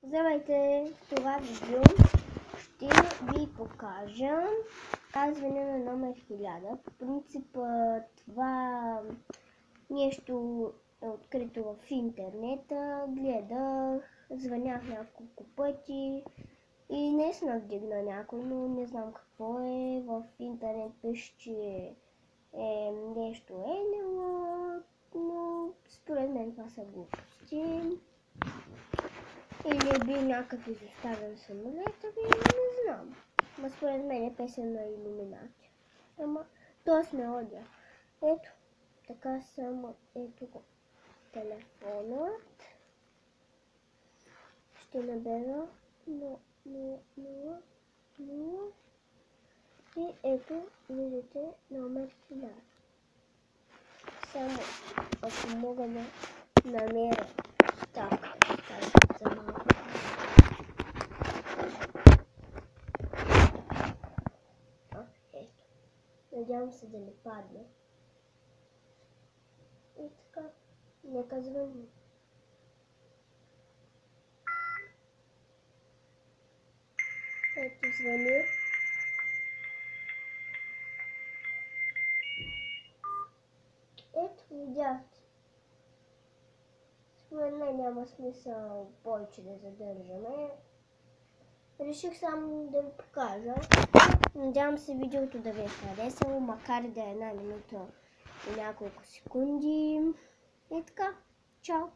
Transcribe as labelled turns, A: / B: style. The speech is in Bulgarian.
A: Здравейте! В това видео ще ви покажа казване на номер 1000. По принцип това нещо е открито в интернета. Гледах, звънях няколко пъти и наистина вдигна някой, но не знам какво е. В интернет пише, че е нещо но според мен това са глупости. Или бил някакъв изоставен самолет, не знам. Ма според мен е песен на Илюминати. То с мелодия. Ето, така само, ето го телефонът. Ще набера 0. И ето, виждате номер 1000. Само, ако мога да намеря ставката за малко. Ето. Надявам се да не падне. И така, нека звъни. Ето звъни. Ето, видяхте. Според мен няма смисъл повече да задържаме. Реших само да ви покажа. Надявам се видеото да ви е харесало, макар да е 1 минута и няколко секунди. И така, чао!